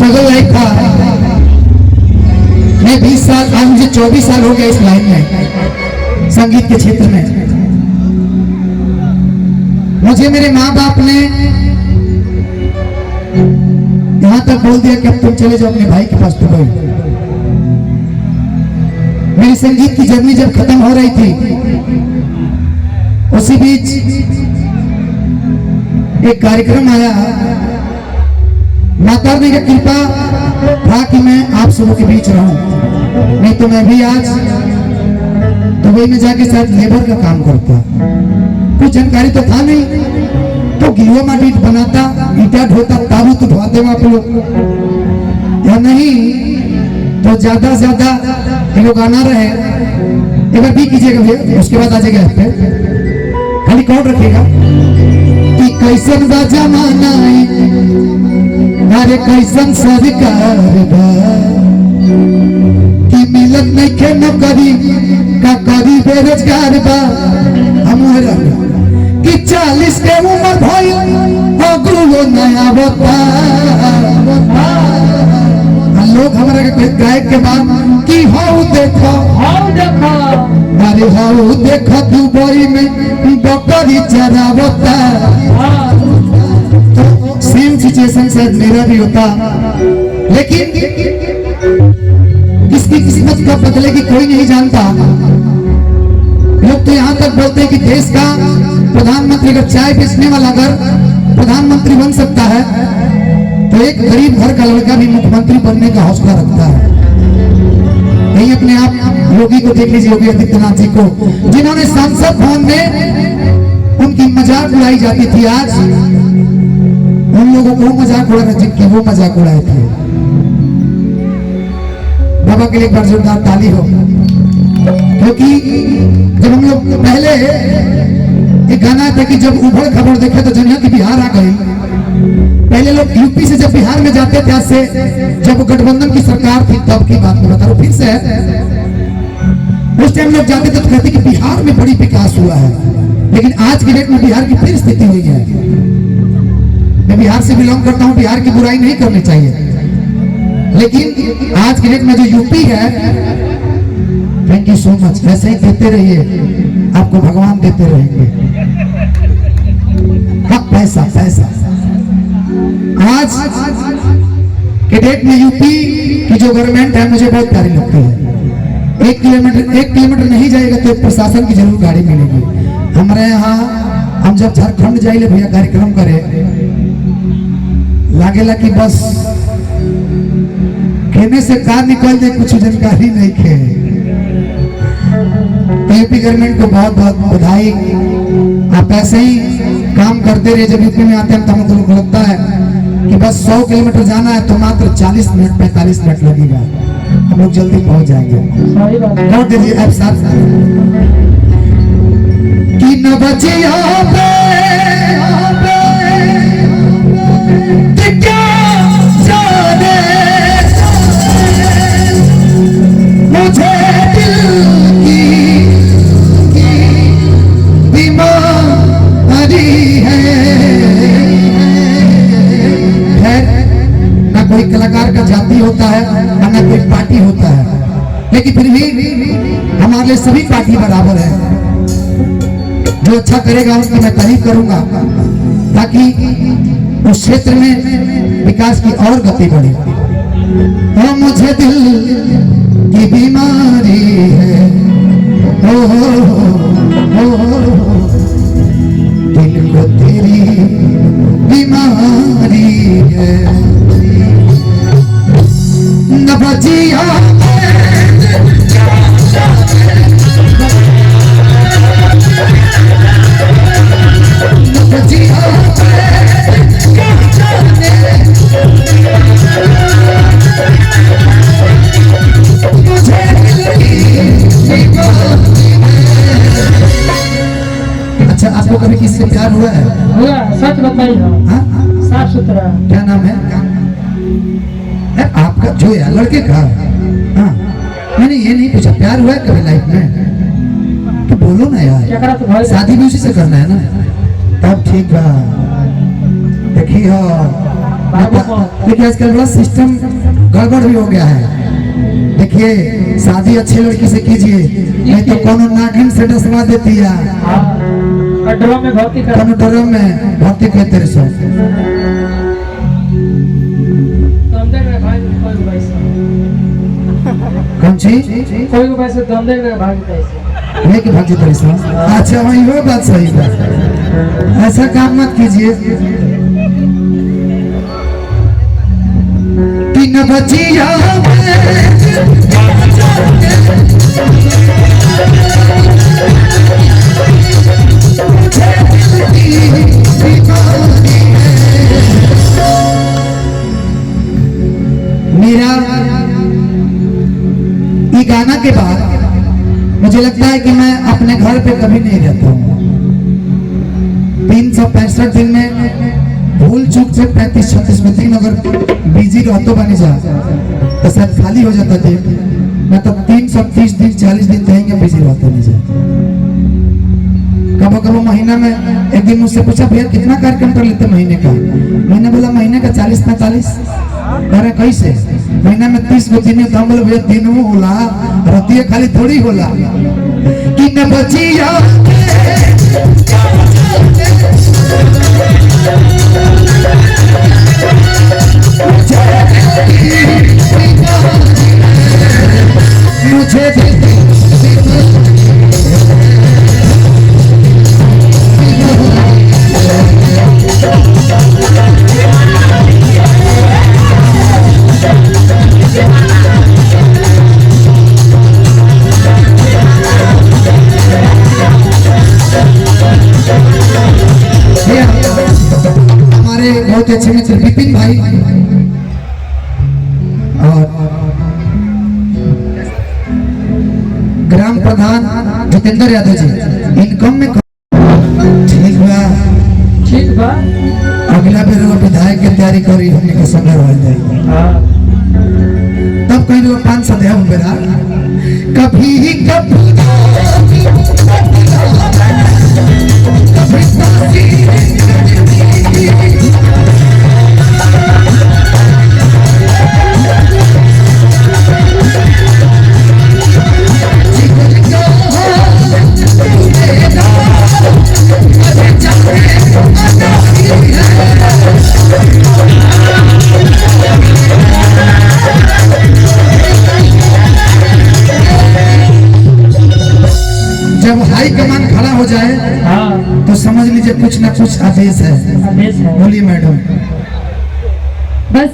Struggle life था। मैं 20 साल, आज मुझे 24 साल हो गया इस लाइन में, संगीत के क्षेत्र में। मुझे मेरे माँ बाप ने यहां तक बोल दिया कि अब तुम चले जाओ अपने भाई के पास दुबई। मेरी संगीत की जर्नी जब खत्म हो रही थी, उसी बीच एक कार्यक्रम आया। माता रानी की कृपा था कि मैं आप सबों के बीच रहूं, नहीं तो मैं भी आज दुबई में जाके शायद लेबर का काम करता। कुछ जानकारी तो था नहीं, तो गिलवा माटी बनाता, ईटा ढोता, ताबू तो ढोते आप लोग, या नहीं तो ज्यादा से ज्यादा ये लोग आना रहे। एक बार भी कीजिएगा भैया, उसके बाद आ जाएगा पे खाली कौन रखेगा कि कैसन बा जमाना, अरे कैसन सरकार बा कि मिलत नहीं के नौकरी का करी बेरोजगार बा। हम कि 40 के उम्र भइल अगुओ नया बता। लोग हमारा गायक के बाद कि हाउ देखो अरे हाउ देखो दुबई में बकरी चरावता। तो सेम सिचुएशन शायद मेरा भी होता, लेकिन किसकी किस्मत कब बदलेगी कोई नहीं जानता। लोग तो यहाँ तक बोलते हैं कि देश का प्रधानमंत्री, अगर चाय बेचने वाला अगर प्रधानमंत्री बन सकता है तो एक गरीब घर का लड़का भी मुख्यमंत्री बनने का हौसला रखता है। नहीं अपने आप योगी को देख लीजिए, योगी आदित्यनाथ जी को, जिन्होंने संसद भवन में उनकी मजाक उड़ाई जाती थी, आज उन लोगों को मजाक उड़ा रहे जिनकी वो मजाक उड़ाए थे। बाबा के लिए एक बार जोरदार ताली हो, क्योंकि जब हम लोग पहले एक गाना था कि जब उबड़ खबड़ देखे तो दुनिया की बिहार आ गई। पहले लोग यूपी से जब बिहार में जाते थे, आज से जब गठबंधन की सरकार थी तब की बात बता रहा हूं फिर से। उस टाइम लोग जाते थे तो कहते कि बिहार में बड़ी विकास हुआ है, लेकिन आज की डेट में बिहार की फिर स्थिति हुई है। मैं बिहार से बिलोंग करता हूं, बिहार की बुराई नहीं करनी चाहिए, लेकिन आज की डेट में जो यूपी है, थैंक यू सो मच, ऐसे ही देते रहिए, आपको भगवान देते रहेंगे। हाँ, पैसा पैसा। आज के डेट में यूपी की जो गवर्नमेंट है मुझे बहुत प्यारी लगती है। 1 किलोमीटर नहीं जाएगा तो प्रशासन की जरूर गाड़ी मिलेगी। हमारे यहाँ हम जब झारखंड जाइए भैया कार्यक्रम करे, लागेला कि बस कहने से कार निकल जाए, कुछ जानकारी नहीं खे। यूपी गवर्नमेंट को बहुत बहुत बधाई। आप ऐसे ही काम करते रहे। जब यूपी में आते हैं तो हम लोगों को लगता है कि बस 100 किलोमीटर जाना है तो मात्र 40 मिनट 45 मिनट लगेगा, हम लोग जल्दी पहुंच जाएंगे। नोट दीजिए आप साथ कि न बचिया मुझे कोई कलाकार का जाति होता है और न कोई पार्टी होता है, लेकिन फिर भी हमारे लिए सभी पार्टी बराबर है। जो अच्छा करेगा उसकी मैं तारीफ करूंगा, ताकि उस क्षेत्र में विकास की और गति बढ़े। ओ मुझे दिल की बीमारी है, दिल को तेरी बीमारी है। नबजिया अच्छा, आपको कभी किसी से प्यार हुआ है? हुआ, सच बताइए। हाँ, साफ सुथरा। क्या नाम है आपका? जो है लड़के का? हाँ, मैंने ये नहीं पूछा प्यार हुआ है कभी लाइफ में, तो बोलो ना यार। क्या करा तो शादी भी उसी से करना है ना, तब ठीक है। देखिए देखिए आजकल बड़ा सिस्टम गड़बड़ भी हो गया है। देखिए शादी अच्छी लड़की से कीजिए, नहीं तो कोनो नागिन से डसवा देती है, ड्रम में भर्ती कर, कोनो ड्रम में भर्ती करते रहे सब। दम दे रहे भाई, कोई पैसा कौन चीज कोई पैसे दम दे रहे भाई पैसे नहीं कि भाजी तेरे साथ। अच्छा वही वो बात सही है, ऐसा काम मत कीजिए। 3 बजिया मेरा ये गाना के बाद मुझे लगता है कि मैं अपने घर पे कभी नहीं रहता हूँ। 365 दिन में भूल चूक से 35-36 में 3 अगर बिजी रहतो बनी जा तो शायद खाली हो जाता थे। मैं तो 330 दिन 40 दिन कहेंगे बिजी रहता नहीं जा। कबो कबो महीना में एक दिन मुझसे पूछा भैया कितना कार्यक्रम कर लेते महीने का? मैंने बोला महीने का 40-45। अरे कैसे? महीना में 30 गो दिन है, तो हम बोले भैया दिनों होला, रतिया खाली थोड़ी होला। कि न बचिया मुझे हमारे बहुत अच्छे मित्र विपिन भाई और ग्राम प्रधान जितेंद्र यादव जी, इनकम में ठीक बा। अगला बेर विधायक की तैयारी करी हमने के समय हो जाए, तब कहीं लोग 500 दे बेरा कभी कभी जब हाई कमान खड़ा हो जाए तो समझ लीजिए कुछ ना कुछ आदेश है। बोलिए मैडम।